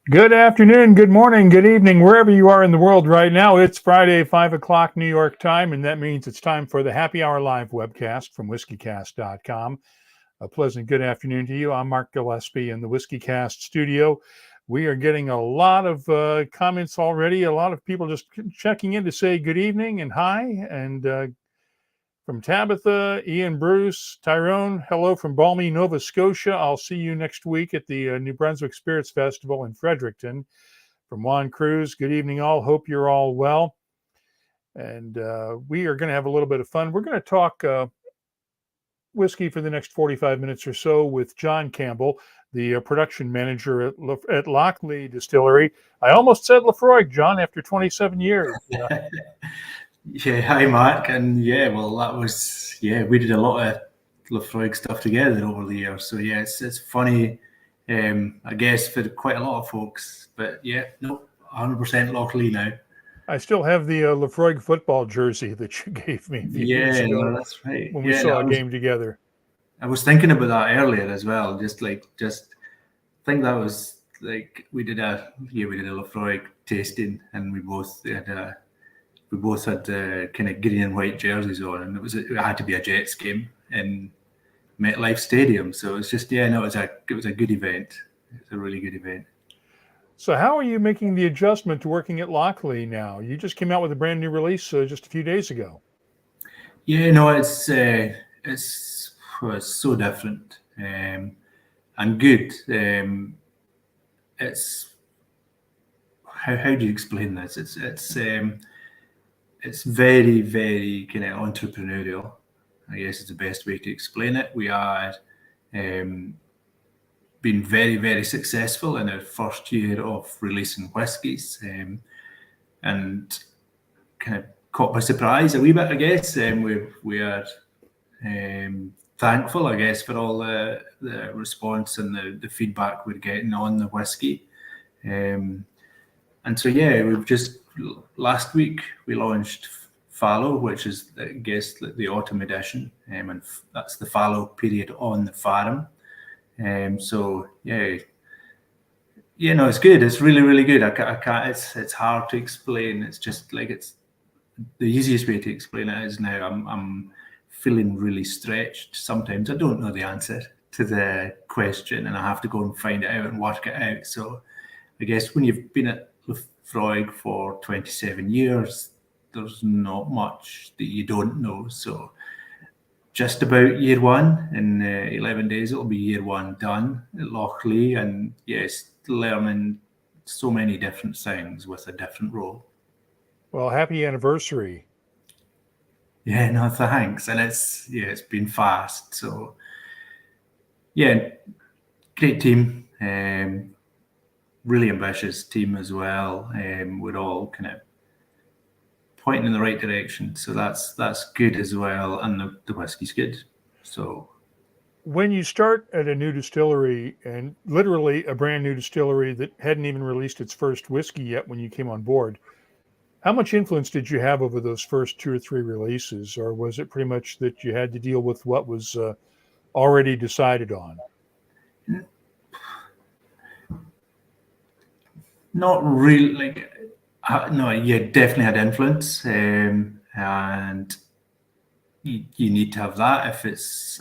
Good afternoon, good morning, good evening, wherever you are in the world right now. It's Friday, 5 o'clock New York time, and that means it's time for the Happy Hour Live webcast from WhiskyCast.com. A pleasant good afternoon to you. I'm Mark Gillespie in the WhiskyCast studio. We are getting a lot of comments already, a lot of people just checking in to say good evening and hi, and from Tabitha, Ian Bruce, Tyrone, hello from balmy Nova Scotia. I'll see you next week at the New Brunswick Spirits Festival in Fredericton. From Juan Cruz, good evening all. Hope you're all well. And we are going to have a little bit of fun. We're going to talk whiskey for the next 45 minutes or so with John Campbell, the production manager at Lochlea Distillery. I almost said Laphroaig, John, after 27 years. Yeah, hi Mark, and that was we did a lot of Laphroaig stuff together over the years. So yeah, it's funny, I guess for quite a lot of folks. But yeah, no, 100% Locklea now. I still have the Laphroaig football jersey that you gave me a few years ago. No, that's right. When we saw a game together. I was thinking about that earlier as well. Just think that was like we did a Laphroaig tasting, and we both had kind of green and white jerseys on, and it had to be a Jets game in MetLife Stadium. So it's just it was a good event. It's a really good event. So how are you making the adjustment to working at Locklea now? You just came out with a brand new release just a few days ago. Yeah, no, it's so different and good. It's how do you explain this? It's very, very kind of entrepreneurial, I guess is the best way to explain it. We are been very, very successful in our first year of releasing whiskies, and kind of caught by surprise a wee bit, I guess. We are thankful, I guess, for all the response and the feedback we're getting on the whiskey. And so, we've just last week we launched fallow, which is, I guess, the autumn edition, and that's the fallow period on the farm. So it's good. It's really, really good. I can't. It's hard to explain. It's just like it's the easiest way to explain it is now. I'm feeling really stretched. Sometimes I don't know the answer to the question, and I have to go and find it out and work it out. So I guess when you've been at Laphroaig for 27 years, there's not much that you don't know. So just about year one, in 11 days, it'll be year one done at Lochlea, and yes, learning so many different things with a different role. Well, happy anniversary. Yeah, no, thanks. And it's been fast. So yeah, great team. Really ambitious team as well. We're all kind of pointing in the right direction, so that's good as well, and the whiskey's good. So when you start at a new distillery, and literally a brand new distillery that hadn't even released its first whiskey yet when you came on board, how much influence did you have over those first 2 or 3 releases, or was it pretty much that you had to deal with what was already decided on? Not really. No, you definitely had influence, and you need to have that if it's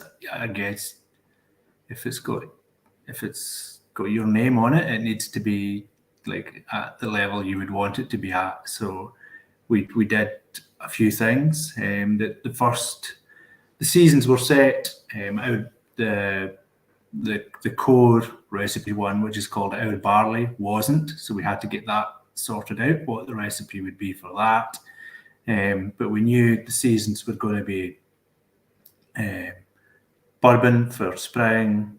got your name on it. It needs to be like at the level you would want it to be at. So we did a few things. The seasons were set out the core recipe one, which is called our barley, wasn't. So we had to get that sorted out, what the recipe would be for that. But we knew the seasons were going to be bourbon for spring,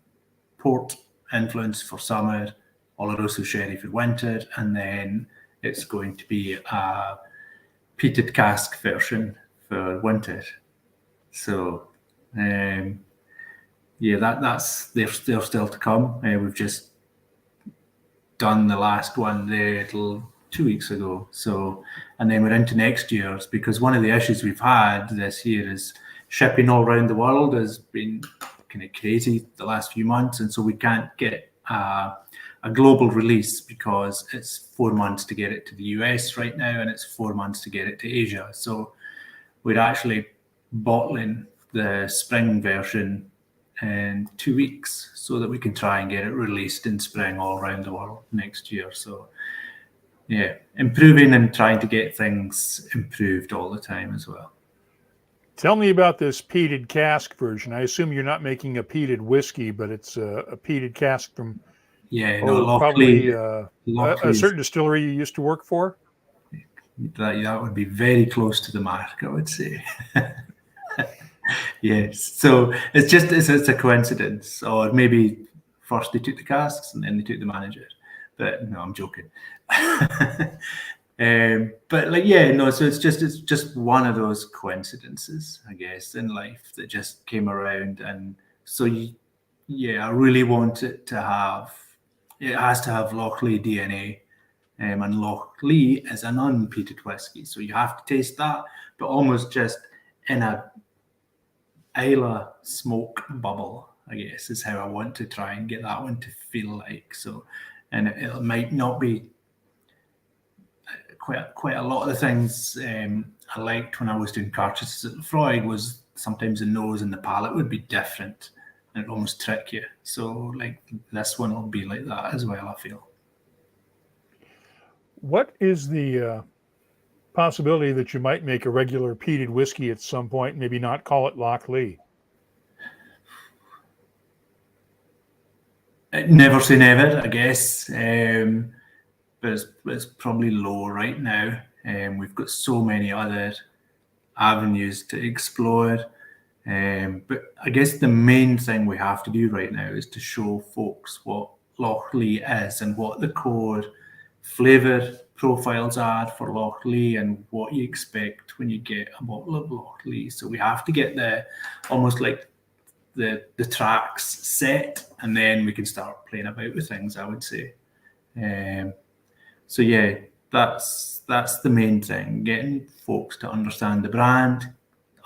port influence for summer, Oloroso sherry for winter, and then it's going to be a peated cask version for winter. So that's they're still to come. We've just done the last one there 2 weeks ago. So, and then we're into next year's, because one of the issues we've had this year is shipping all around the world has been kind of crazy the last few months, and so we can't get a a global release because it's 4 months to get it to the US right now, and it's 4 months to get it to Asia. So we're actually bottling the spring version in 2 weeks so that we can try and get it released in spring all around the world next year. So yeah, improving and trying to get things improved all the time as well. Tell me about this peated cask version. I assume you're not making a peated whiskey, but it's a peated cask from probably a certain distillery you used to work for. That would be very close to the mark, I would say. Yes. So it's a coincidence, or maybe first they took the casks and then they took the manager. But no, I'm joking. But so it's just one of those coincidences, I guess, in life that just came around. And so I really want it has to have Lochlea DNA, and Lochlea is an unpeated whiskey, so you have to taste that, but almost just in a Isla smoke bubble, I guess, is how I want to try and get that one to feel like. So, and it might not be quite a lot of the things I liked when I was doing cartridges at Laphroaig was sometimes the nose and the palate would be different and it almost trick you. So like this one will be like that as well, I feel. What is the possibility that you might make a regular peated whiskey at some point, maybe not call it Lochlea? Never say never, I guess. But it's probably low right now. We've got so many other avenues to explore. But I guess the main thing we have to do right now is to show folks what Lochlea is and what the core flavour profiles are for Lochlea and what you expect when you get a bottle of Lochlea. So we have to get almost like the tracks set, and then we can start playing about with things, I would say. So yeah, that's the main thing, getting folks to understand the brand,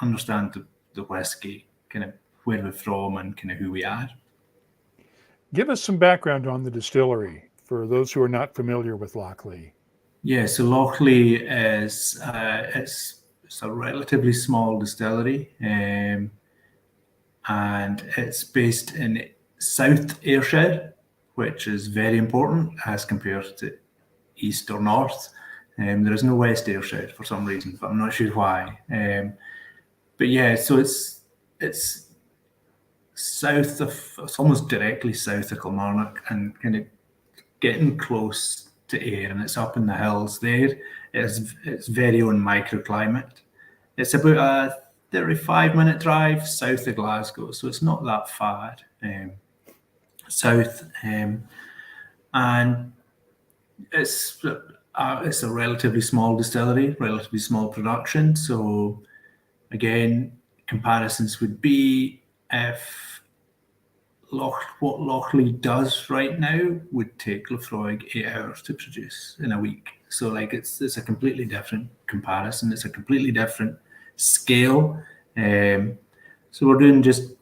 understand the whiskey, kind of where we're from and kind of who we are. Give us some background on the distillery for those who are not familiar with Lochlea. Yeah, so Lochlea is it's a relatively small distillery, and it's based in South Ayrshire, which is very important as compared to East or North. There is no West Ayrshire for some reason, but I'm not sure why. But yeah, so it's it's almost directly south of Kilmarnock and kind of getting close to Ayr, and it's up in the hills there. It's very own microclimate. It's about a 35-minute drive south of Glasgow, so it's not that far south. And it's a relatively small distillery, relatively small production. So again, comparisons would be if what Lochlea does right now would take Laphroaig 8 hours to produce in a week. So like it's a completely different comparison. It's a completely different scale. So we're doing just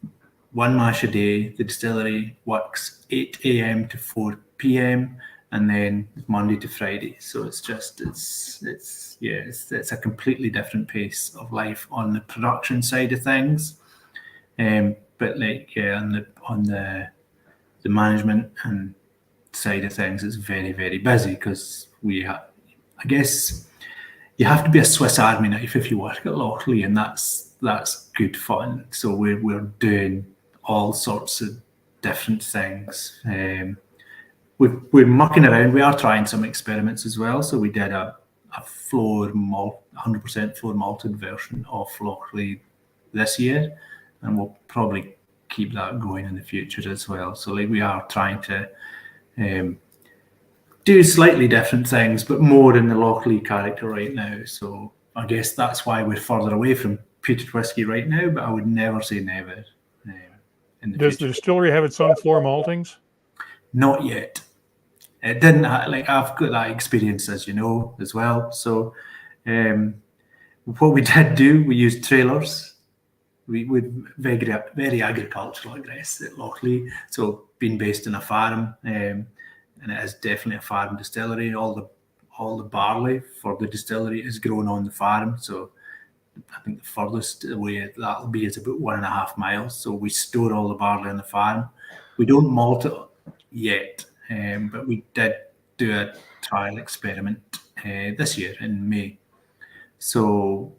one mash a day. The distillery works 8 a.m. to 4 p.m. and then Monday to Friday. So it's a completely different pace of life on the production side of things. But like on the management and side of things, it's very, very busy because I guess you have to be a Swiss Army knife if you work at Lochlea, and that's good fun. So we're doing all sorts of different things. We're mucking around. We are trying some experiments as well. So we did a 100% floor malted version of Lochlea this year, and we'll probably keep that going in the future as well. So like we are trying to do slightly different things, but more in the Lochlea character right now. So I guess that's why we're further away from peated whiskey right now, but I would never say never. Does the distillery have its own floor maltings? Not yet. It didn't. I've got that experience, as you know, as well. So what we did do, we used trailers. We would very agricultural, I guess, at Lochlea. So being based in a farm, and it is definitely a farm distillery. All the barley for the distillery is grown on the farm. So I think the furthest away that'll be is about 1.5 miles. So we store all the barley on the farm. We don't malt it yet, but we did do a trial experiment this year in May. So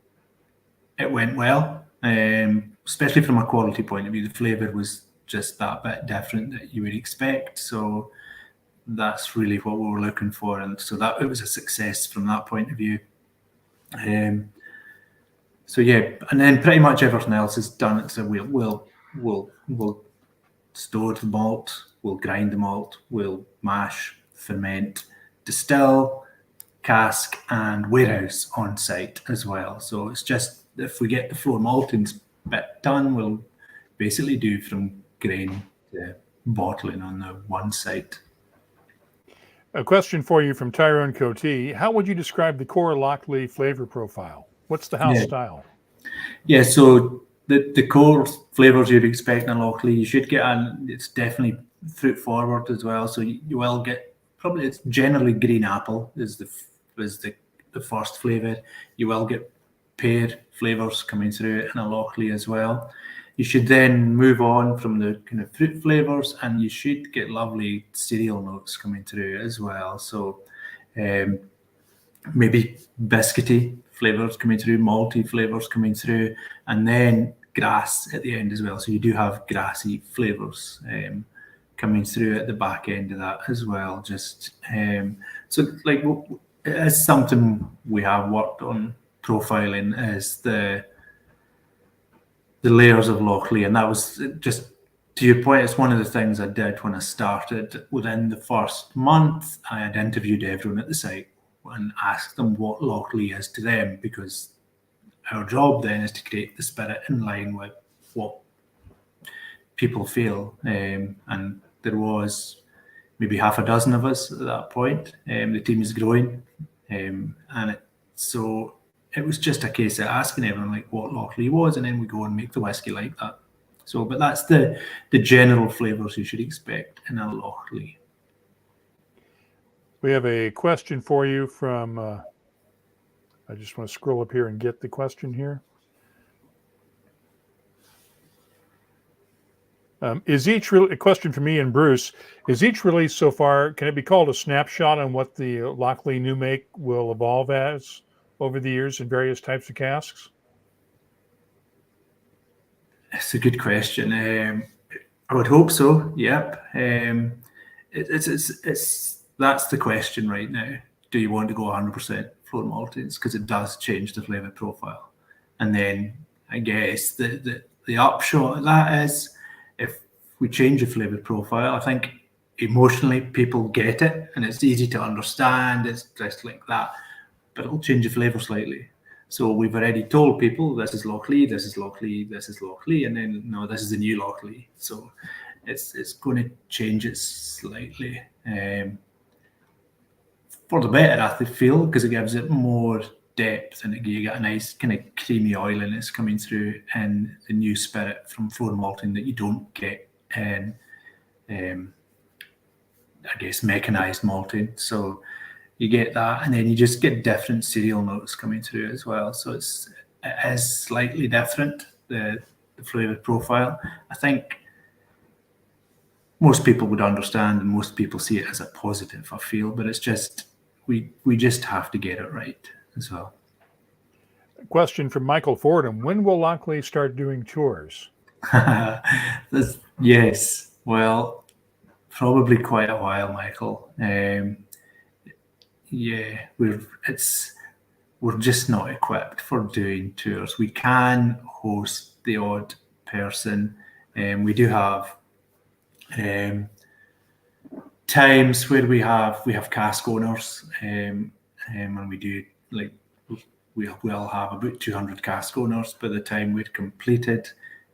it went well, especially from a quality point of view. The flavour was just that bit different that you would expect. So that's really what we were looking for, and so that it was a success from that point of view. So yeah, and then pretty much everything else is done. So we'll store the malt, we'll grind the malt, we'll mash, ferment, distill, cask, and warehouse on site as well. So it's just if we get the floor malting bit done, we'll basically do from grain to bottling on the one site. A question for you from Tyrone Cote. How would you describe the core Lochlea flavor profile? What's the house style? Yeah, so the core flavours you'd expect in a Lochlea, you should get it's definitely fruit forward as well. So you will get, probably it's generally green apple is the first flavour. You will get pear flavours coming through in a Lochlea as well. You should then move on from the kind of fruit flavours, and you should get lovely cereal notes coming through as well. So maybe biscuity flavours coming through, malty flavours coming through, and then grass at the end as well. So you do have grassy flavours coming through at the back end of that as well. Just so like it is something we have worked on profiling, is the layers of Lochlea, and that was just to your point. It's one of the things I did when I started. Within the first month, I had interviewed everyone at the site and asked them what Lochlea is to them, because our job then is to create the spirit in line with what people feel. And there was maybe half a dozen of us at that point. The team is growing, and so it was just a case of asking everyone like what Lochlea was, and then we go and make the whiskey like that. So, but that's the general flavours you should expect in a Lochlea. We have a question for you from, I just want to scroll up here and get the question here. A question from me and Bruce, is each release so far, can it be called a snapshot on what the Lochlea new make will evolve as over the years in various types of casks? It's a good question. I would hope so. Yep. It's that's the question right now. Do you want to go 100% floor maltings? Because it does change the flavour profile. And then I guess the upshot of that is, if we change the flavour profile, I think emotionally people get it and it's easy to understand. It's just like that, but it'll change the flavour slightly. So we've already told people this is Lochlea, this is Lochlea, this is Lochlea, and then no, this is the new Lochlea. So it's going to change it slightly for the better, I feel, because it gives it more depth, and you get a nice kind of creamy oiliness coming through in the new spirit from floor malting that you don't get in, I guess, mechanized malting. So you get that, and then you just get different cereal notes coming through as well. So it is slightly different, the flavour profile. I think most people would understand, and most people see it as a positive, I feel, but it's just, we just have to get it right as well. Question from Michael Fordham. When will Lochlea start doing tours? Yes, well, probably quite a while, Michael. Yeah, we're just not equipped for doing tours. We can host the odd person. We do have times where we have cask owners, and we do, like, we'll have about 200 cask owners by the time we're completed,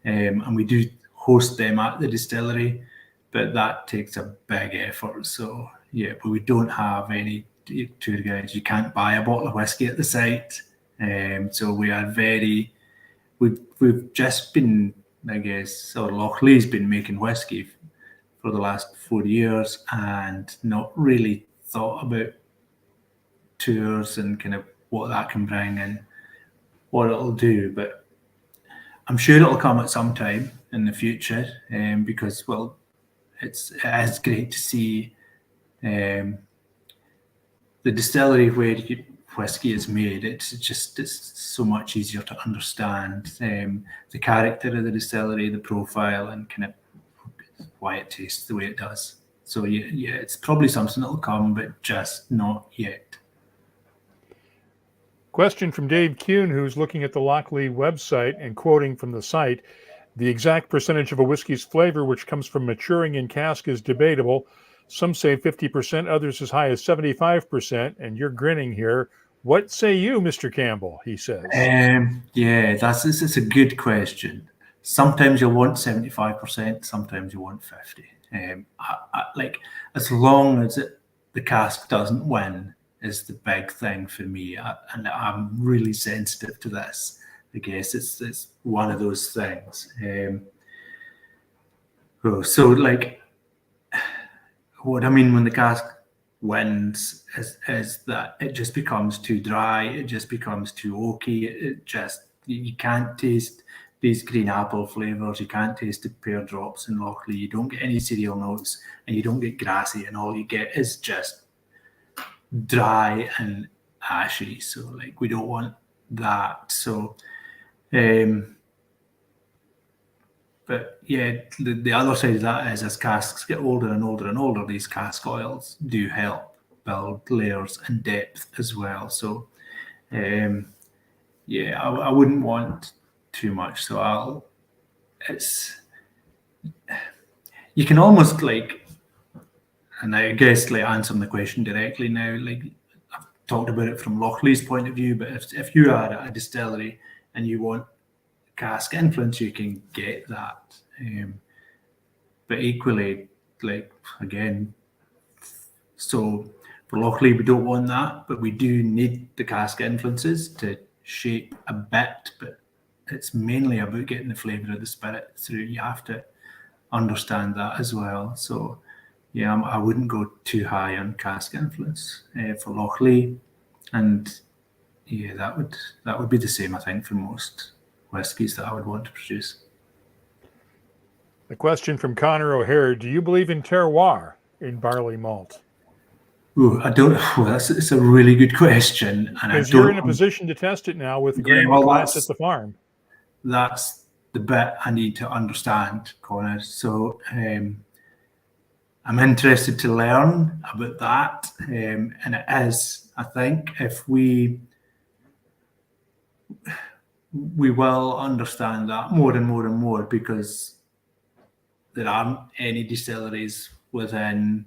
and we do host them at the distillery, but that takes a big effort. So yeah, but we don't have any tour guides. You can't buy a bottle of whiskey at the site, so we are we've just been, I guess, or Lochlea's been making whiskey for the last 4 years and not really thought about tours and kind of what that can bring and what it'll do. But I'm sure it'll come at some time in the future, because, well, it is great to see the distillery where whiskey is made. It's so much easier to understand the character of the distillery, the profile, and kind of why it tastes the way it does. So yeah, it's probably something that'll come, but just not yet. Question from Dave Kuhn, who's looking at the Lochlea website and quoting from the site. The exact percentage of a whiskey's flavor which comes from maturing in cask is debatable. Some say 50%, others as high as 75%, and you're grinning here. What say you, Mr. Campbell? He says. Yeah, it's a good question. Sometimes you'll want 75%, sometimes you want 50%. Like, as long as the cask doesn't win is the big thing for me, and I'm really sensitive to this. I guess it's one of those things. So, like, what I mean when the cask wins is that it just becomes too dry, it just becomes too oaky, you can't taste these green apple flavours, you can't taste the pear drops in Lochlea, you don't get any cereal notes, and you don't get grassy, and all you get is just dry and ashy. So, like, we don't want that. So but yeah, the other side of that is, as casks get older and older and older, these cask oils do help build layers and depth as well. So yeah, I wouldn't want too much. So you can almost, like, and I guess, like, answering the question directly now, like, I've talked about it from Lochlea's point of view, but if you are at a distillery and you want cask influence, you can get that. But equally, like, again, so for Lochlea, we don't want that, but we do need the cask influences to shape a bit, but it's mainly about getting the flavour of the spirit through. You have to understand that as well. So yeah, I wouldn't go too high on cask influence for Lochlea, and yeah, that would be the same, I think, for most whiskies that I would want to produce. The question from Connor O'Hare: do you believe in terroir in barley malt? Ooh, I don't. It's a really good question, and because you're in a position to test it now with the grain class at the farm. That's the bit I need to understand, Connor. So I'm interested to learn about that, and it is, I think, if we will understand that more and more and more, because there aren't any distilleries within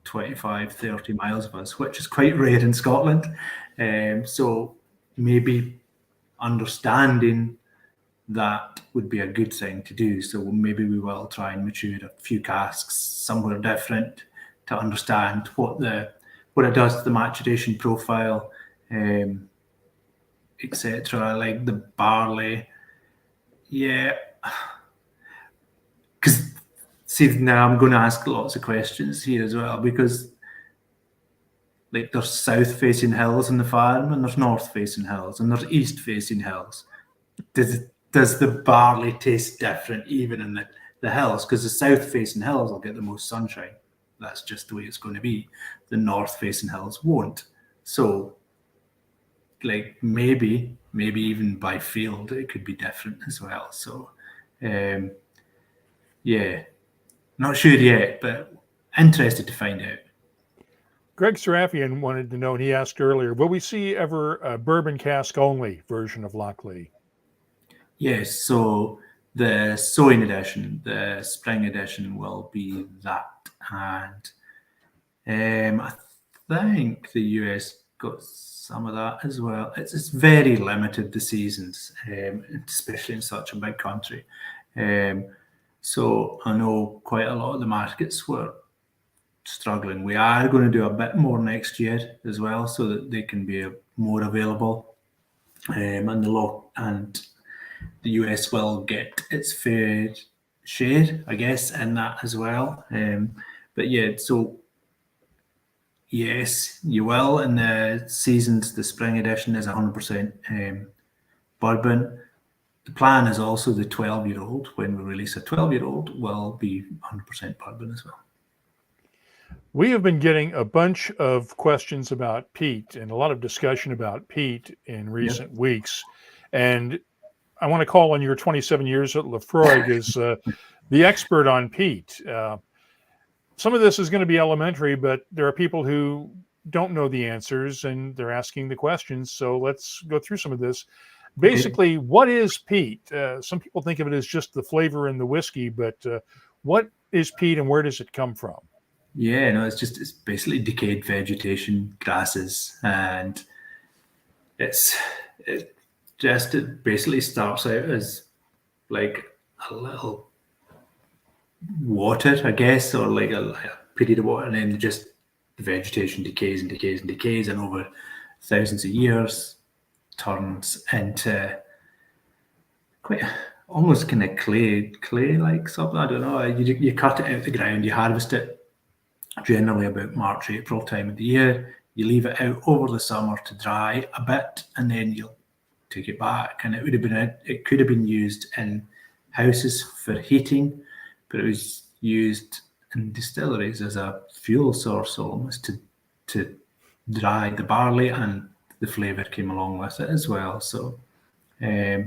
25-30 miles of us, which is quite rare in Scotland. So maybe understanding that would be a good thing to do. So maybe we will try and mature a few casks somewhere different to understand what it does to the maturation profile, etc. Like the barley. Yeah. Because see, now I'm going to ask lots of questions here as well, because like there's south-facing hills in the farm, and there's north-facing hills, and there's east-facing hills. Does the barley taste different even in the hills? Because the south-facing hills will get the most sunshine. That's just the way it's going to be. The north-facing hills won't. So, like, maybe even by field, it could be different as well. So, yeah, not sure yet, but interested to find out. Greg Serafian wanted to know, and he asked earlier, will we see ever a bourbon cask only version of Lochlea? Yes, so the sowing edition, the spring edition will be that. And I think the US got some of that as well. It's very limited, the seasons, especially in such a big country. So I know quite a lot of the markets were struggling. We are going to do a bit more next year as well, so that they can be more available. And the US will get its fair share, I guess, in that as well. But yeah, so yes, you will. In the seasons, the spring edition is 100% bourbon. The plan is also the 12-year-old. When we release a 12-year-old, will be 100% bourbon as well. We have been getting a bunch of questions about peat and a lot of discussion about peat in recent weeks. And I want to call on your 27 years at Laphroaig as the expert on peat. Some of this is going to be elementary, but there are people who don't know the answers and they're asking the questions. So let's go through some of this. Basically, what is peat? Some people think of it as just the flavor in the whiskey, but what is peat and where does it come from? Yeah, no, it's basically decayed vegetation, grasses, and it basically starts out as like a little water, I guess, or like a period of water, and then just the vegetation decays and decays and decays, and over thousands of years turns into quite almost kind of clay like something. I don't know. You cut it out of the ground, you harvest it generally about March, April time of the year. You leave it out over the summer to dry a bit, and then you'll take it back. And it could have been used in houses for heating, but it was used in distilleries as a fuel source almost to dry the barley, and the flavour came along with it as well. So yeah,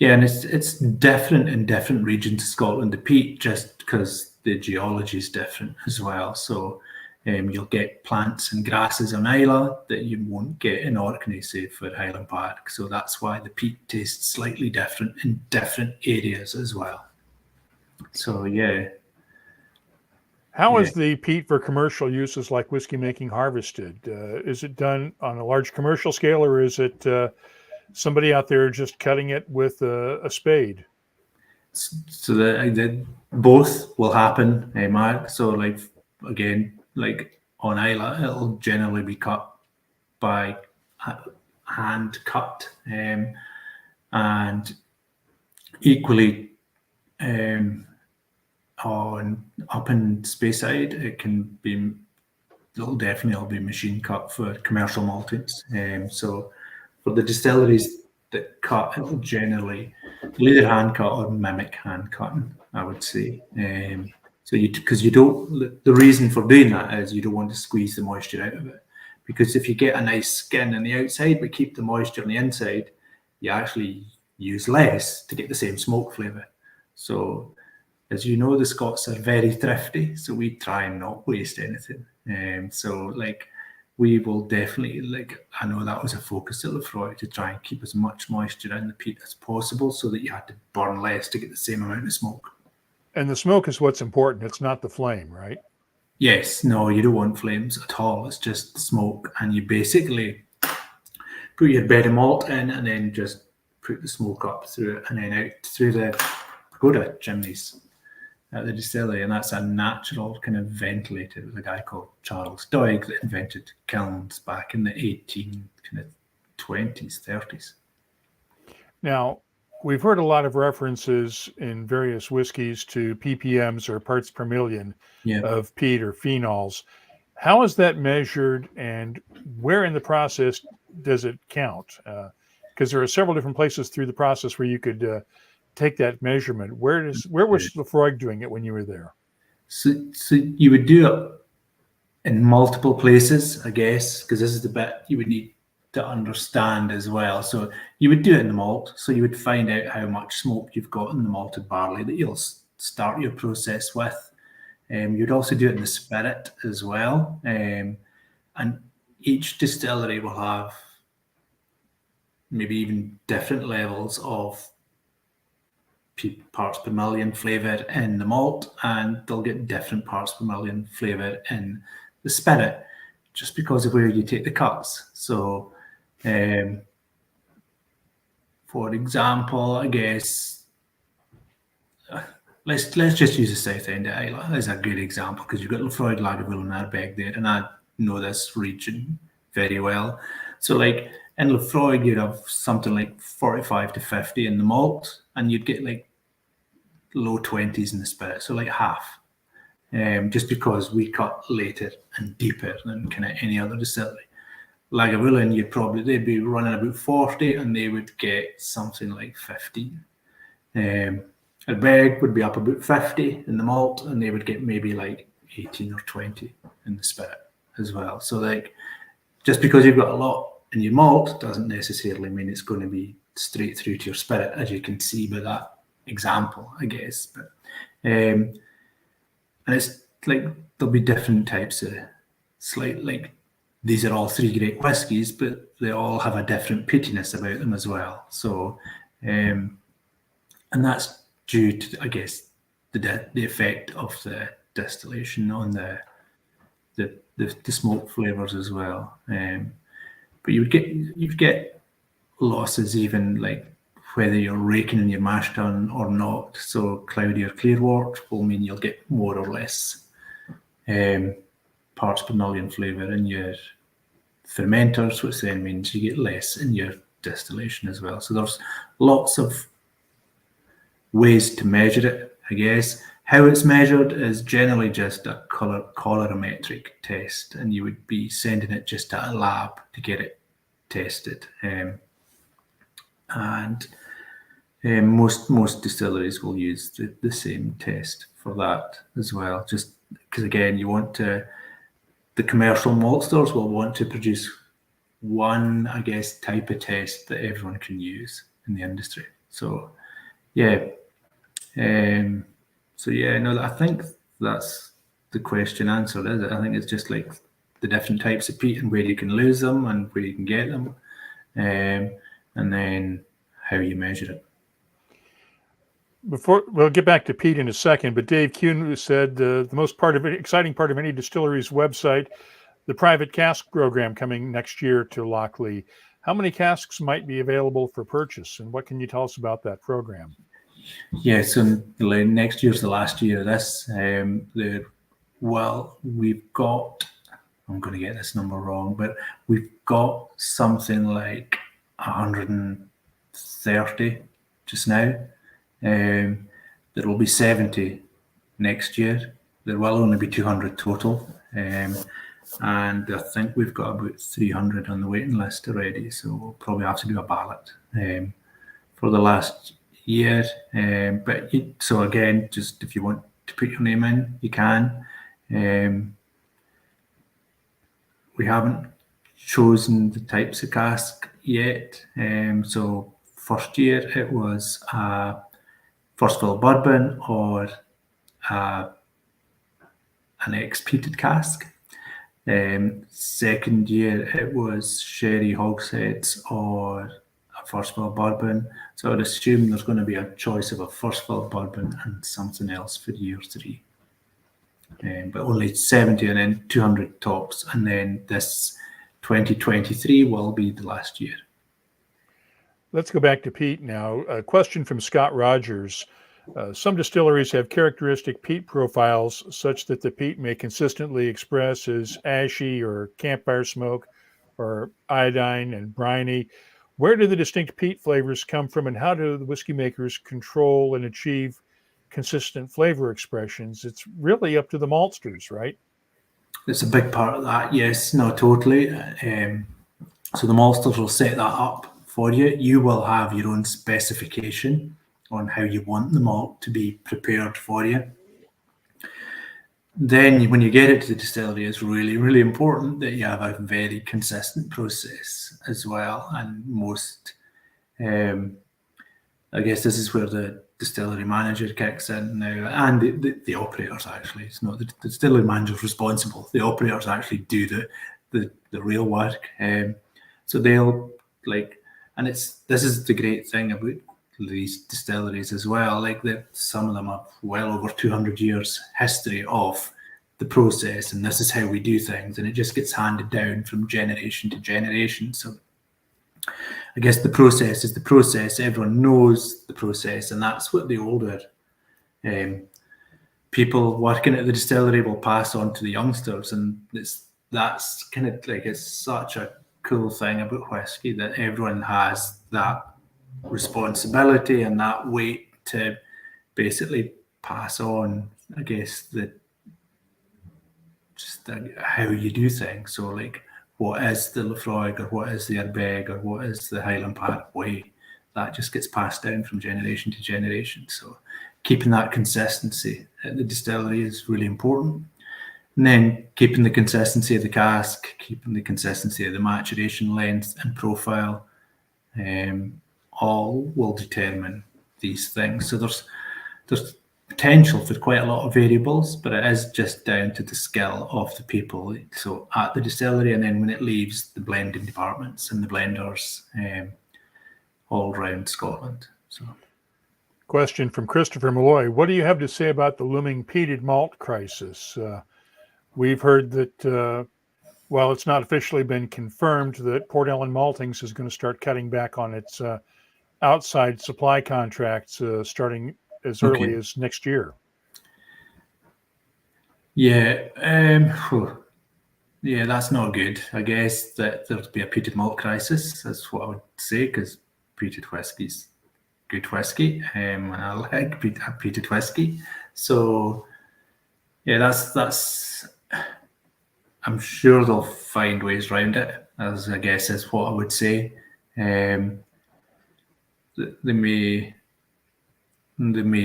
and it's different in different regions of Scotland, the peat, just because the geology is different as well. So you'll get plants and grasses on Islay that you won't get in Orkney, say, for Highland Park. So that's why the peat tastes slightly different in different areas as well. So yeah. How is the peat for commercial uses like whiskey making harvested? Is it done on a large commercial scale, or is it somebody out there just cutting it with a spade? So the both will happen, Mark. So like again, like on Islay, it'll generally be cut by hand cut, and equally on up in Speyside, it'll definitely be machine cut for commercial maltings. So for the distilleries that cut, it'll generally either hand cut or mimic hand cutting, I would say. So because you don't, the reason for doing that is you don't want to squeeze the moisture out of it. Because if you get a nice skin on the outside but keep the moisture on the inside, you actually use less to get the same smoke flavour. So as you know, the Scots are very thrifty, so we try and not waste anything. So like we will definitely, like, I know that was a focus at Laphroaig, to try and keep as much moisture in the peat as possible so that you had to burn less to get the same amount of smoke. And the smoke is what's important. It's not the flame, right? Yes, no, you don't want flames at all. It's just smoke. And you basically put your bed of malt in and then just put the smoke up through it and then out through the pagoda chimneys at the distillery. And that's a natural kind of ventilator. It was a guy called Charles Doig that invented kilns back in the 1820s, 30s. Now, we've heard a lot of references in various whiskeys to ppms or parts per million of peat or phenols. How is that measured, and where in the process does it count? Because there are several different places through the process where you could take that measurement. Where was Laphroaig doing it when you were there? So you would do it in multiple places, I guess, because this is the bit you would need to understand as well. So you would do it in the malt. So you would find out how much smoke you've got in the malted barley that you'll start your process with. You'd also do it in the spirit as well. And each distillery will have maybe even different levels of parts per million flavour in the malt, and they'll get different parts per million flavour in the spirit, just because of where you take the cuts. So for example, I guess let's just use the south end of Islay as a good example, because you've got Laphroaig, Lagavulin and Ardbeg there, and I know this region very well. So like in Laphroaig, you'd have something like 45 to 50 in the malt, and you'd get like low 20s in the spirit, so like half. Just because we cut later and deeper than kind of any other distillery. Lagavulin, they'd be running about 40 and they would get something like 15. Laphroaig would be up about 50 in the malt and they would get maybe like 18 or 20 in the spirit as well. So like, just because you've got a lot in your malt doesn't necessarily mean it's going to be straight through to your spirit, as you can see by that example, I guess. But and it's like there'll be different types of these are all 3 great whiskies, but they all have a different peatiness about them as well. So and that's due to, I guess, the effect of the distillation on the smoke flavors as well. But you'd get losses even like whether you're raking in your mash tun or not. So cloudy or clear wort will mean you'll get more or less parts per million flavour in your fermenters, which then means you get less in your distillation as well. So there's lots of ways to measure it, I guess. How it's measured is generally just a colorimetric test, and you would be sending it just to a lab to get it tested. Most distilleries will use the same test for that as well, just because, again, the commercial maltsters will want to produce one, I guess, type of test that everyone can use in the industry. So, yeah. I think that's the question answered, is it? I think it's just like the different types of peat and where you can lose them and where you can get them, and then how you measure it. Before we'll get back to peat in a second, but Dave Kuhn said the most exciting part of any distillery's website, the private cask program coming next year to Locklea. How many casks might be available for purchase, and what can you tell us about that program? Yeah, so next year's the last year of this. We've got, I'm going to get this number wrong, but we've got something like 130 just now. There will be 70 next year. There will only be 200 total. And I think we've got about 300 on the waiting list already. So we'll probably have to do a ballot for the last year. So again, just if you want to put your name in, you can. We haven't chosen the types of cask yet. So first year it was first fill bourbon or an ex-peated cask. Second year it was sherry hogsheads or a first fill bourbon. So I'd assume there's going to be a choice of a first fill bourbon and something else for year 3. But only 70 and then 200 tops. And then this 2023 will be the last year. Let's go back to peat now. A question from Scott Rogers. Some distilleries have characteristic peat profiles such that the peat may consistently express as ashy or campfire smoke or iodine and briny. Where do the distinct peat flavors come from, and how do the whiskey makers control and achieve consistent flavor expressions? It's really up to the maltsters, right? It's a big part of that. Yes, no, totally. So the maltsters will set that up for you. You will have your own specification on how you want the malt to be prepared for you. Then when you get it to the distillery, it's really, really important that you have a very consistent process as well. And most, I guess this is where the distillery manager kicks in now, and the operators actually. It's not the distillery manager's responsible. The operators actually do the real work. So they'll and this is the great thing about these distilleries as well, that some of them have well over 200 years history of the process, and this is how we do things, and it just gets handed down from generation to generation. So I guess the process is the process. Everyone knows the process, and that's what the older people working at the distillery will pass on to the youngsters. And that's kind of it's such a cool thing about whiskey, that everyone has that responsibility and that weight to basically pass on, I guess, how you do things. So like, what is the Laphroaig, or what is the Ardbeg, or what is the Highland Park way? That just gets passed down from generation to generation. So keeping that consistency at the distillery is really important. And then keeping the consistency of the cask, keeping the consistency of the maturation length and profile, all will determine these things. So there's potential for quite a lot of variables, but it is just down to the skill of the people. So at the distillery, and then when it leaves the blending departments and the blenders all around Scotland. So, question from Christopher Malloy: what do you have to say about the looming peated malt crisis? We've heard that while it's not officially been confirmed, that Port Ellen Maltings is going to start cutting back on its outside supply contracts starting as early as next year. Yeah, yeah, that's not good. I guess that there'll be a peated malt crisis. That's what I would say, because peated whiskey's good whiskey, and I like peated whiskey. So yeah, that's. I'm sure they'll find ways around it, as I guess is what I would say. They may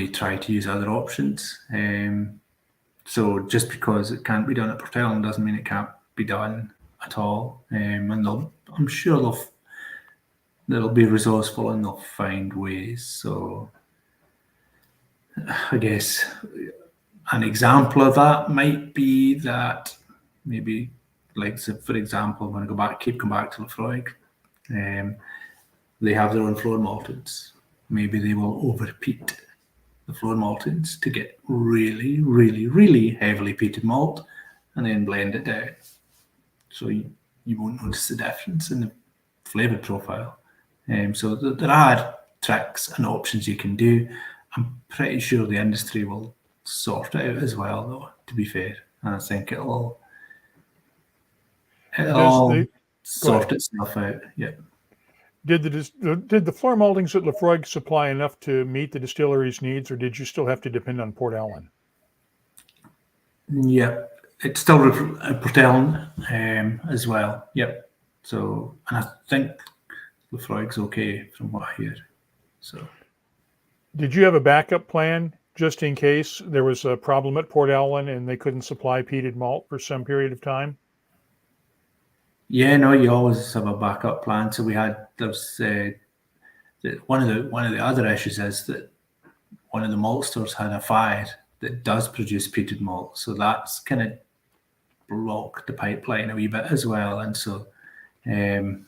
try to use other options. So just because it can't be done at Port Ellen doesn't mean it can't be done at all. And I'm sure they'll be resourceful and they'll find ways. So I guess an example of that might be that maybe, like, so for example, I'm going to keep going back to Laphroaig. They have their own floor malteds. Maybe they will over-peat the floor malteds to get really, really, really heavily peated malt, and then blend it down. So you won't notice the difference in the flavour profile. So there are tricks and options you can do. I'm pretty sure the industry will sort it out as well, though, to be fair. And I think it'll sort itself out. Yeah. Did the floor maltings at Laphroaig supply enough to meet the distillery's needs, or did you still have to depend on Port Ellen? Yeah, it's still Port Ellen as well. Yep. So, and I think Laphroaig's okay from what I hear. So, did you have a backup plan just in case there was a problem at Port Ellen and they couldn't supply peated malt for some period of time? Yeah, no, you always have a backup plan. So there's one of the other issues is that one of the maltsters had a fire that does produce peated malt, so that's kind of blocked the pipeline a wee bit as well, and so that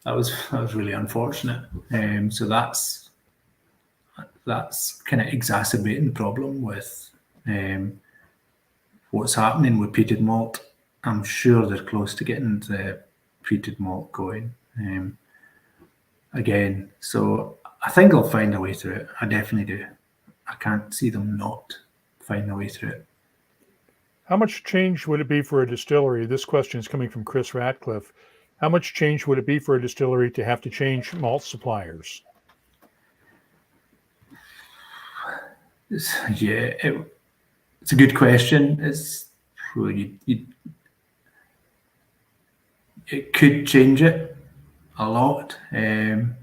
was really unfortunate. So that's kind of exacerbating the problem with what's happening with peated malt. I'm sure they're close to getting the peated malt going again. So I think they'll find a way through it. I definitely do. I can't see them not finding a way through it. How much change would it be for a distillery? This question is coming from Chris Ratcliffe. How much change would it be for a distillery to have to change malt suppliers? It's a good question. It could change it a lot, or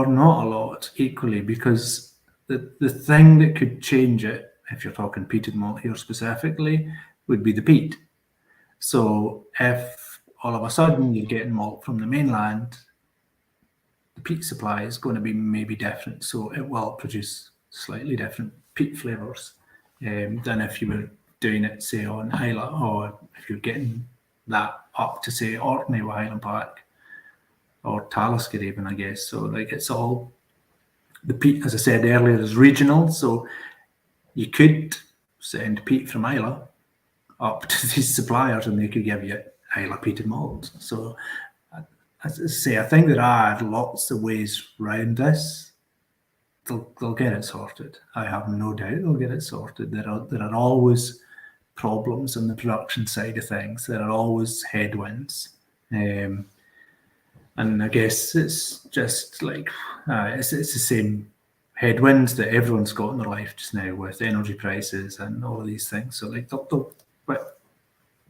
not a lot equally, because the thing that could change it, if you're talking peated malt here specifically, would be the peat. So if all of a sudden you're getting malt from the mainland, the peat supply is going to be maybe different. So it will produce slightly different peat flavours than if you were doing it, say, on Islay, or if you're getting that up to, say, Orkney with Highland Park, or Talisker even, I guess. So like, it's all, the peat, as I said earlier, is regional. So you could send peat from Islay up to these suppliers and they could give you Islay peated malt. So as I say, I think there are lots of ways around this. They'll get it sorted. I have no doubt they'll get it sorted. There are always problems on the production side of things. There are always headwinds. And I guess it's just like, it's the same headwinds that everyone's got in their life just now with energy prices and all of these things. So like but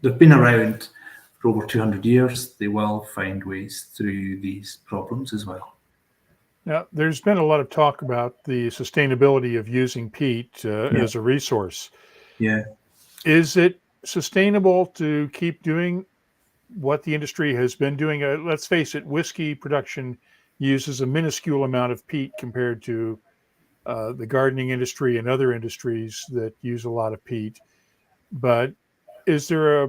they've been around for over 200 years. They will find ways through these problems as well. Now, there's been a lot of talk about the sustainability of using peat as a resource. Yeah. Is it sustainable to keep doing what the industry has been doing? Let's face it, whiskey production uses a minuscule amount of peat compared to the gardening industry and other industries that use a lot of peat. But is there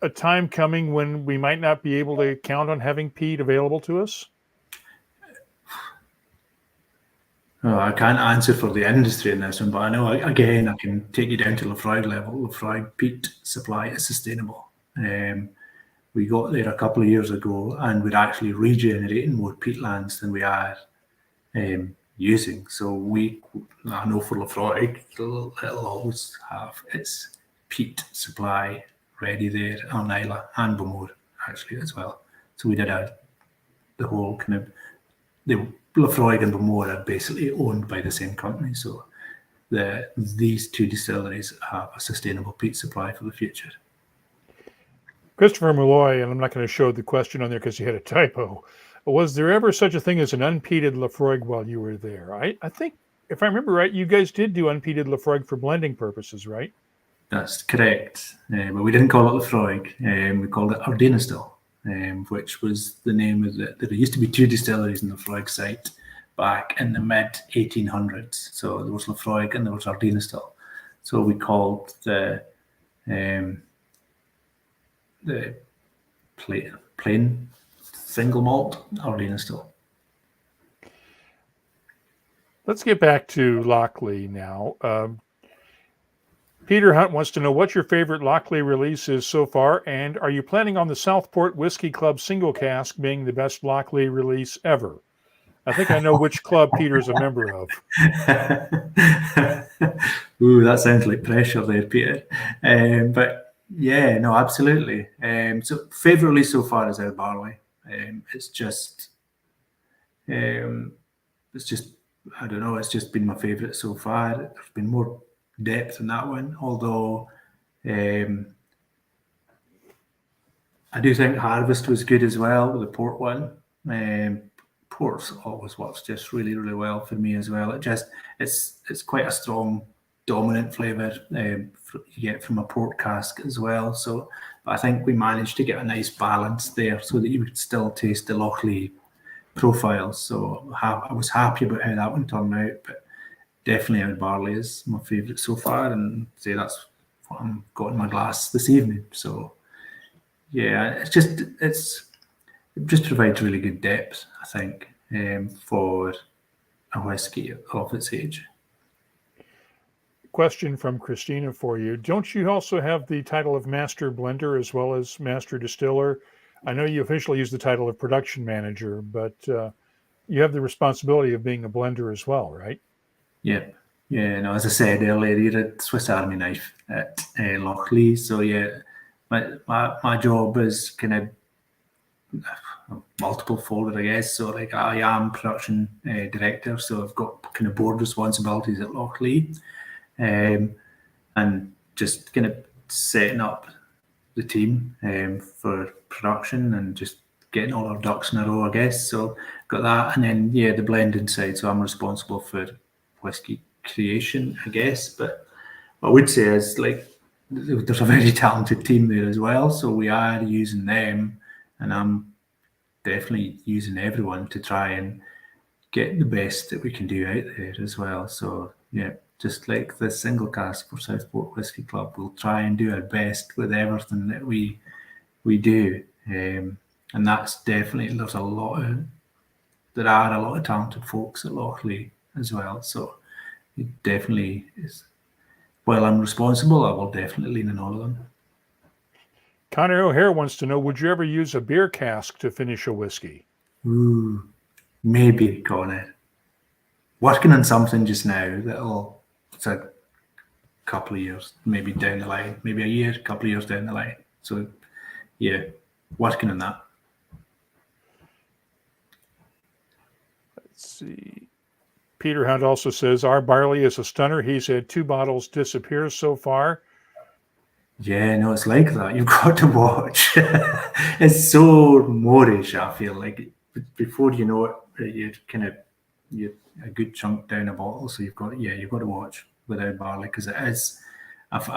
a time coming when we might not be able to count on having peat available to us? Oh, I can't answer for the industry in this one, but I know, again, I can take you down to Laphroaig level. Laphroaig peat supply is sustainable. We got there a couple of years ago, and we're actually regenerating more peatlands than we are using. So I know for Laphroaig, it'll always have its peat supply ready there on Islay and Bowmore actually as well. So we did the whole kind of Laphroaig and Bowmore are basically owned by the same company. So these two distilleries have a sustainable peat supply for the future. Christopher Malloy, and I'm not going to show the question on there because you had a typo. Was there ever such a thing as an unpeated Laphroaig while you were there? I think, if I remember right, you guys did do unpeated Laphroaig for blending purposes, right? That's correct. But we didn't call it Laphroaig. We called it Ardennastil, which was the name of the. There used to be two distilleries in the Laphroaig site back in the mid 1800s. So there was Laphroaig and there was Ardennastil. So we called the plain single malt Ardennastil. Let's get back to Locklea now. Peter Hunt wants to know what your favorite Locklea release is so far, and are you planning on the Southport Whiskey Club single cask being the best Locklea release ever? I think I know which club Peter's a member of. Ooh, that sounds like pressure there, Peter. But yeah, no, absolutely. So favorite release so far is our barley. It's just I don't know. It's just been my favorite so far. There's been more depth in that one, although I do think Harvest was good as well with the port one. Ports always works just really, really well for me as well. It's quite a strong, dominant flavour you get from a port cask as well. So I think we managed to get a nice balance there so that you would still taste the Lochlea profiles. So I was happy about how that one turned out, but definitely our barley is my favourite so far, and say that's what I'm got in my glass this evening. So yeah, it just provides really good depth, I think, for a whiskey of its age. Question from Christina for you. Don't you also have the title of Master Blender as well as Master Distiller? I know you officially use the title of Production Manager, but you have the responsibility of being a blender as well, right? Yep. Yeah, no, as I said earlier, you're a Swiss Army knife at Lochlea. So yeah, my job is kind of multiple folded, I guess. So like I am production director, so I've got kind of board responsibilities at Lochlea, and just kind of setting up the team for production and just getting all our ducks in a row, I guess. So got that, and then yeah, the blending side. So I'm responsible for whiskey creation, I guess. But what I would say is like there's a very talented team there as well. So we are using them, and I'm definitely using everyone to try and get the best that we can do out there as well. So yeah, just like the single cask for Southport Whiskey Club, we'll try and do our best with everything that we do. And that's definitely, there are a lot of talented folks at Lochlea as well. So it definitely is, while I'm responsible, I will definitely lean on all of them. Connor O'Hare wants to know, would you ever use a beer cask to finish a whiskey? Ooh, maybe, Connor. Working on something just now that'll, it's a couple of years, maybe down the line, maybe a year, couple of years down the line. So yeah, working on that. Let's see. Peter Hunt also says, our barley is a stunner. He's had 2 bottles disappear so far. Yeah, no, it's like that. You've got to watch. It's so Moorish, I feel like. Before you know it, you're a good chunk down a bottle. So you've got to watch without barley, because it is, I've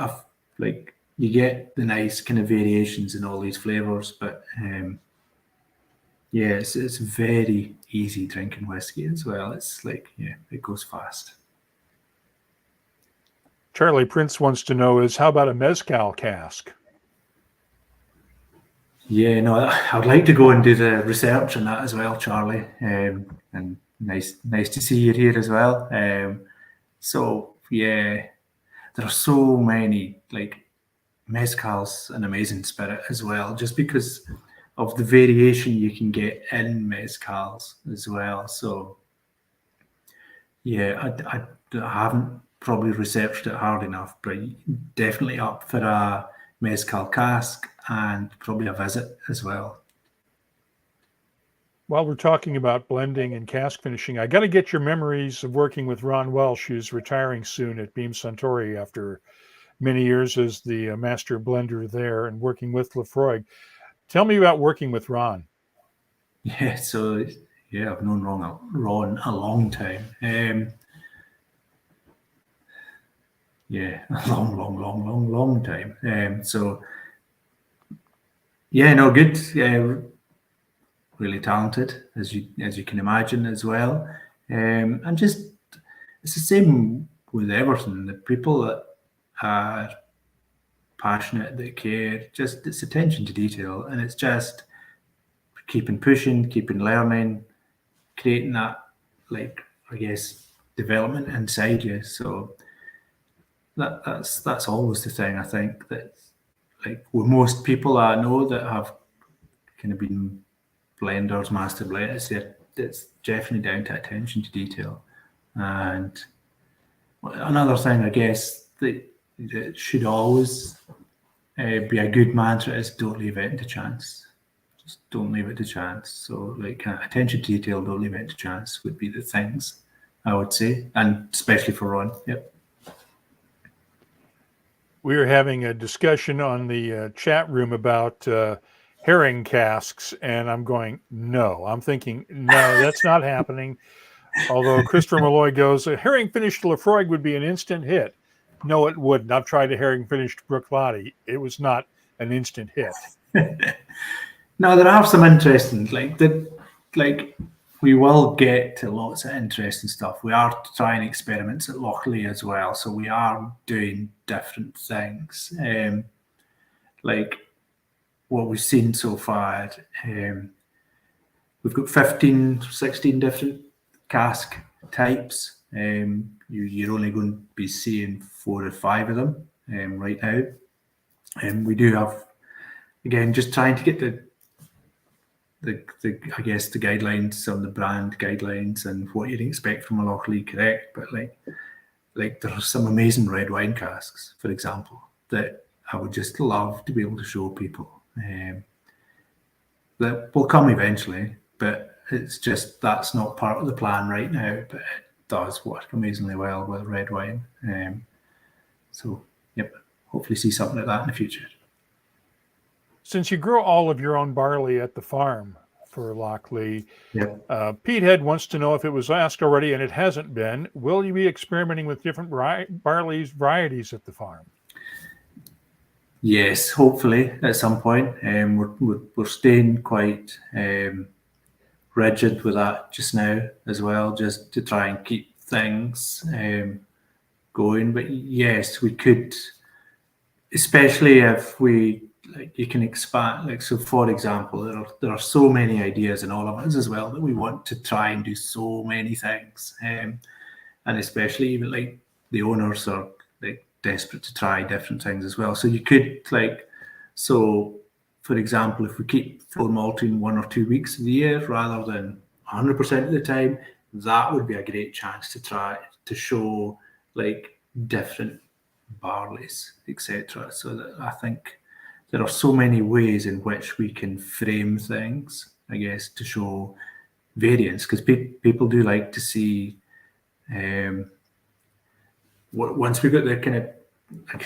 like, you get the nice kind of variations in all these flavors, but yeah, it's very easy drinking whiskey as well. It's like, yeah, it goes fast. Charlie Prince wants to know is, how about a mezcal cask? Yeah, no, I would like to go and do the research on that as well, Charlie. And nice to see you here as well. So yeah, there are so many, like, mezcal's an amazing spirit as well, just because of the variation you can get in mezcals as well. So yeah, I haven't probably researched it hard enough, but definitely up for a mezcal cask and probably a visit as well. While we're talking about blending and cask finishing, I got to get your memories of working with Ron Welsh, who's retiring soon at Beam Suntory after many years as the master blender there and working with Laphroaig. Tell me about working with Ron. Yeah, so yeah, I've known Ron a long time. Yeah, a long time. So yeah, no, good. Yeah, really talented, as you can imagine as well. And just, it's the same with everything. The people that are passionate, that care, just, it's attention to detail, and it's just keeping pushing, keeping learning, creating that, like, I guess, development inside you. So that's always the thing, I think, that, like, with most people I know that have kind of been blenders, master blenders, it's definitely down to attention to detail. And another thing, I guess, that should always be a good mantra is, don't leave it to chance. Just don't leave it to chance. So, like, attention to detail, don't leave it to chance would be the things I would say, and especially for Ron. Yep. We were having a discussion on the chat room about herring casks, and I'm going, no. I'm thinking, no, that's not happening. Although Christopher Malloy goes, a herring finished Laphroaig would be an instant hit. No, it wouldn't. I've tried a herring finished Bruichladdich. It was not an instant hit. No, there are some interesting, like we will get to lots of interesting stuff. We are trying experiments at Lochlea as well, so we are doing different things. Like what we've seen so far, we've got 15, 16 different cask types. You're only going to be seeing 4 or 5 of them right now. And we do have, again, just trying to get the I guess the guidelines on the brand guidelines and what you'd expect from a Lochlea correct. But like there are some amazing red wine casks, for example, that I would just love to be able to show people. That will come eventually, but it's just, that's not part of the plan right now. But it does work amazingly well with red wine. So yep, hopefully see something like that in the future. Since you grow all of your own barley at the farm for Lochlea, Yep. Pete Head wants to know if it was asked already, and it hasn't been, will you be experimenting with different barley varieties at the farm? Yes, hopefully at some point. We're staying quite rigid with that just now as well, just to try and keep things going. But yes, we could, especially if we, like, you can expand. Like, so for example, there are so many ideas in all of us as well that we want to try and do so many things, and especially even like the owners are like desperate to try different things as well. So you could, like, so for example, if we keep floor malting 1 or 2 weeks of the year rather than 100% of the time, that would be a great chance to try to show like different barleys, etc. So that I think there are so many ways in which we can frame things, I guess, to show variance, because people do like to see Once we've got the kind of, I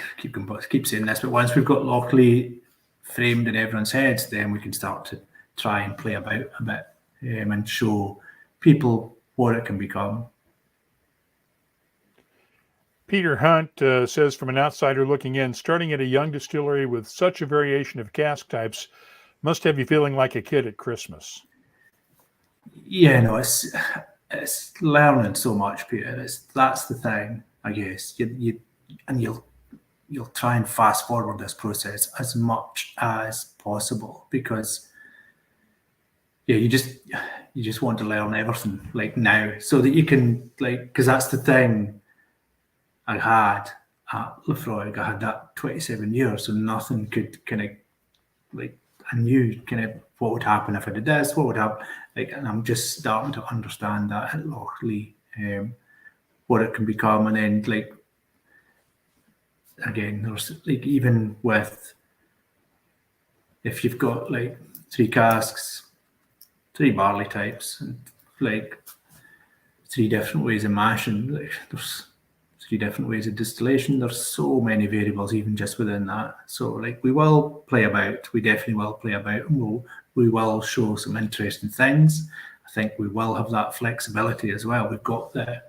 keep saying this, but once we've got Lochlea framed in everyone's heads, then we can start to try and play about a bit and show people what it can become. Peter Hunt says, from an outsider looking in, starting at a young distillery with such a variation of cask types must have you feeling like a kid at Christmas. Yeah, no, it's learning so much, Peter. That's the thing, I guess. You'll try and fast forward this process as much as possible, because you just want to learn everything like now, so that you can, like, because that's the thing I had at Laphroaig. I had that 27 years, so nothing could kind of, like, I knew kind of what would happen if I did this, what would happen, like, and I'm just starting to understand that at Lochlea, what it can become. And then, like, again, there's, like, even with, if you've got like 3 casks, 3 barley types, and like 3 different ways of mashing, like, there's 3 different ways of distillation. There's so many variables even just within that. So, like, we will play about. We definitely will play about, and we will show some interesting things. I think we will have that flexibility as well. We've got the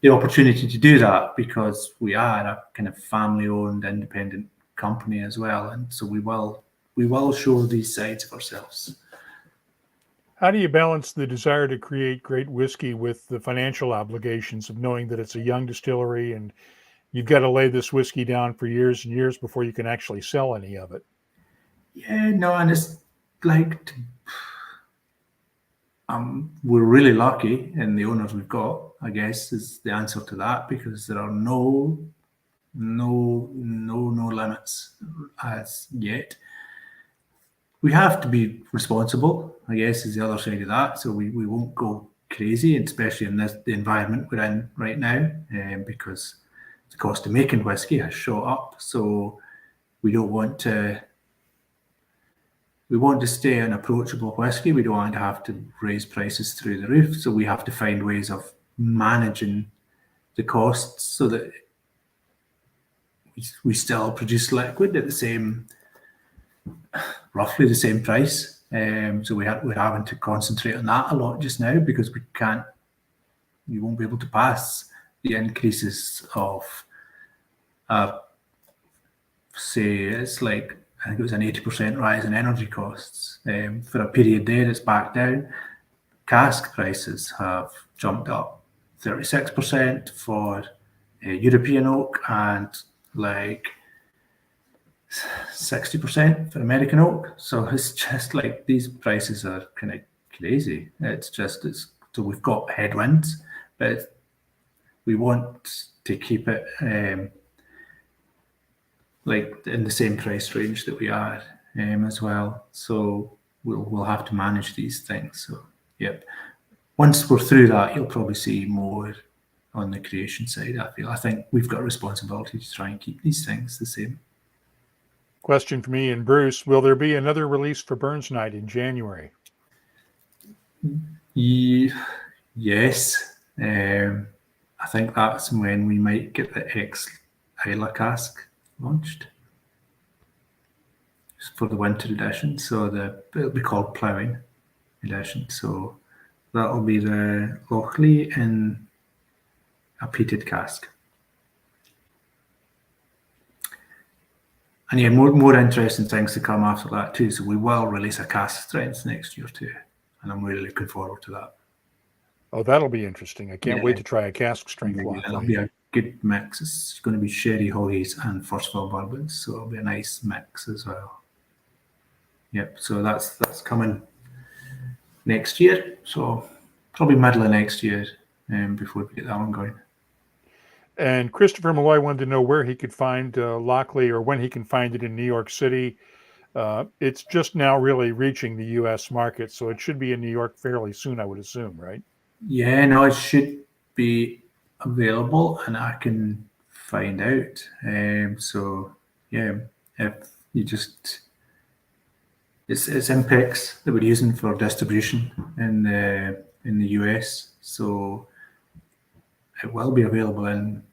opportunity to do that because we are a kind of family-owned, independent company as well, and so we will show these sides of ourselves. How do you balance the desire to create great whiskey with the financial obligations of knowing that it's a young distillery and you've got to lay this whiskey down for years and years before you can actually sell any of it? Yeah, no, and it's like, we're really lucky in the owners we've got, I guess, is the answer to that, because there are no limits as yet. We have to be responsible, I guess, is the other side of that. So we won't go crazy, especially in the environment we're in right now, because the cost of making whiskey has shot up. So we don't want to. We want to stay an approachable whiskey. We don't want to have to raise prices through the roof. So we have to find ways of managing the costs so that we still produce liquid at the same, roughly the same price. So we're having to concentrate on that a lot just now, because you won't be able to pass the increases of, say, it's like, I think it was an 80% rise in energy costs for a period there. It's back down. Cask prices have jumped up 36% for European oak, and like 60% for American oak. So it's just like, these prices are kind of crazy. So we've got headwinds, but we want to keep it like in the same price range that we are as well. So we'll have to manage these things. So, yep. Once we're through that, you'll probably see more on the creation side. I think we've got a responsibility to try and keep these things the same. Question for me and Bruce: will there be another release for Burns Night in January? Yes. I think that's when we might get the ex-Isla cask launched for the winter edition. So it'll be called Ploughing edition. So that'll be the Lochlea in a peated cask. And yeah, more interesting things to come after that too. So we will release a Cask-Strength next year too, and I'm really looking forward to that. Oh, that'll be interesting. I can't wait to try a Cask-Strength Lochlea. It'll be a good mix. It's going to be sherry, hogies, and first fill bourbons, so it'll be a nice mix as well. Yep. So that's coming next year. So probably middle of next year, before we get that one going. And Christopher Malloy wanted to know where he could find Lochlea, or when he can find it in New York City. It's just now really reaching the U.S. market, so it should be in New York fairly soon, I would assume, right? Yeah, no, it should be available, and I can find out. So yeah, if you just, it's Impex that we're using for distribution in the US. So it will be available in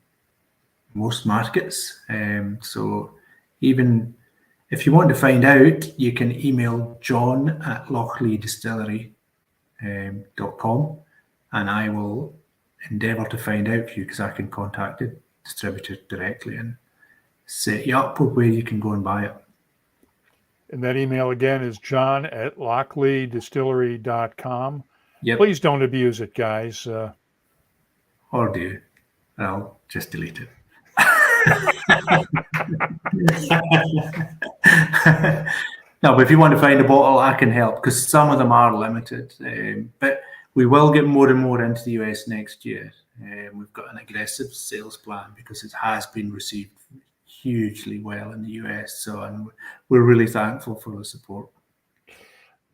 most markets. So even if you want to find out, you can email john@lochleadistillery.com, and I will endeavour to find out for you, because I can contact the distributor directly and set you up with where you can go and buy it. And that email again is john@lochleadistillery.com. Yep. Please don't abuse it, guys. Or do. I'll just delete it. No, but if you want to find a bottle, I can help, because some of them are limited. But we will get more and more into the US next year. We've got an aggressive sales plan because it has been received hugely well in the US. So, and we're really thankful for the support.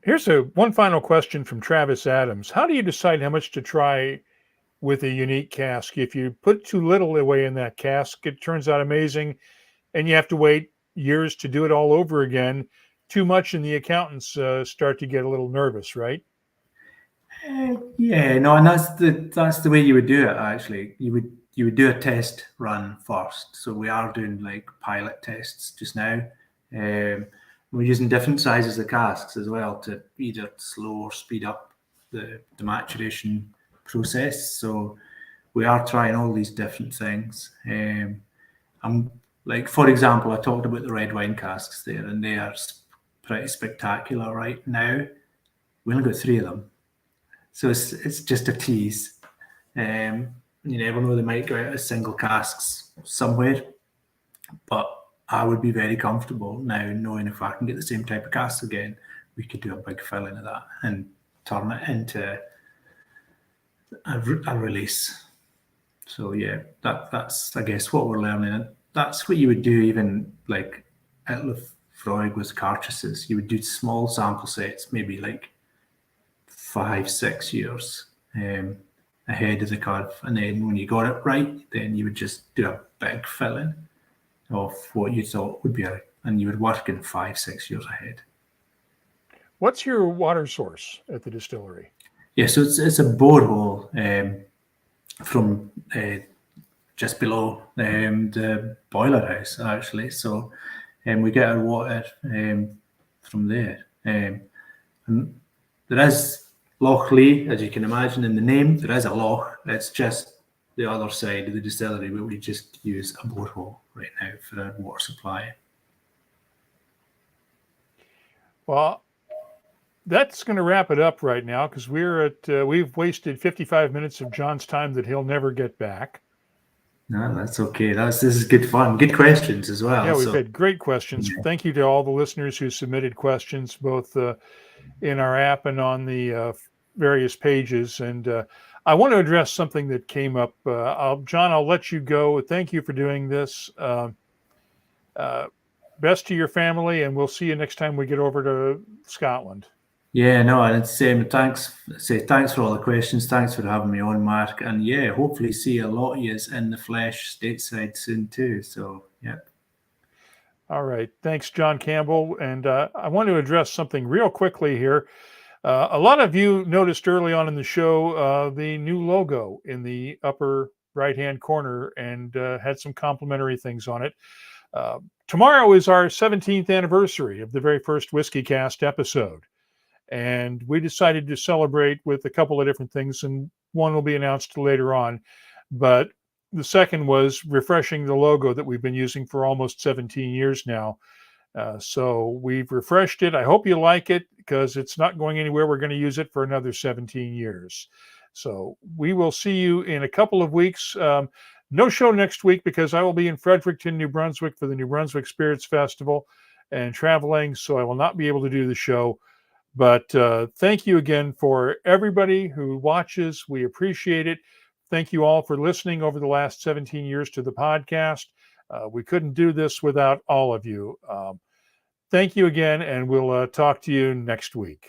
Here's one final question from Travis Adams. How do you decide how much to try with a unique cask? If you put too little away in that cask, it turns out amazing, and you have to wait years to do it all over again. Too much, and the accountants start to get a little nervous, right? Yeah, no, and that's the way you would do it. Actually, you would do a test run first. So we are doing like pilot tests just now. We're using different sizes of casks as well to either slow or speed up the maturation process. So we are trying all these different things. I'm like, for example, I talked about the red wine casks there, and they are pretty spectacular right now. We only got 3 of them, so it's just a tease. You never know, they might go out as single casks somewhere, but I would be very comfortable now knowing if I can get the same type of cask again, we could do a big filling of that and turn it into a release. So yeah, that's I guess what we're learning, and that's what you would do even like at Laphroaig with cartridges. You would do small sample sets, maybe like 5-6 years ahead of the curve, and then when you got it right, then you would just do a big filling of what you thought would be and you would work in 5-6 years ahead. What's your water source at the distillery? Yeah, so it's a borehole from just below the boiler house, actually. So we get our water from there. And there is Lochlea, as you can imagine in the name. There is a loch. It's just the other side of the distillery, but we just use a borehole right now for our water supply. Well, that's going to wrap it up right now, because we've wasted 55 minutes of John's time that he'll never get back. No, that's okay. This is good fun. Good questions as well. Yeah, we've had great questions. Yeah. Thank you to all the listeners who submitted questions, both in our app and on the various pages. And I want to address something that came up. John, I'll let you go. Thank you for doing this. Best to your family, and we'll see you next time we get over to Scotland. Yeah, no, and it's thanks for all the questions. Thanks for having me on, Mark. And yeah, hopefully see a lot of yous in the flesh stateside soon too. So yeah. All right. Thanks, John Campbell. And I want to address something real quickly here. A lot of you noticed early on in the show the new logo in the upper right-hand corner, and had some complimentary things on it. Tomorrow is our 17th anniversary of the very first WhiskyCast episode. And we decided to celebrate with a couple of different things, and one will be announced later on. But the second was refreshing the logo that we've been using for almost 17 years now. So we've refreshed it. I hope you like it, because it's not going anywhere. We're going to use it for another 17 years. So we will see you in a couple of weeks. No show next week, because I will be in Fredericton, New Brunswick for the New Brunswick Spirits Festival and traveling, so I will not be able to do the show. But thank you again for everybody who watches. We appreciate it. Thank you all for listening over the last 17 years to the podcast. We couldn't do this without all of you. Thank you again, and we'll talk to you next week.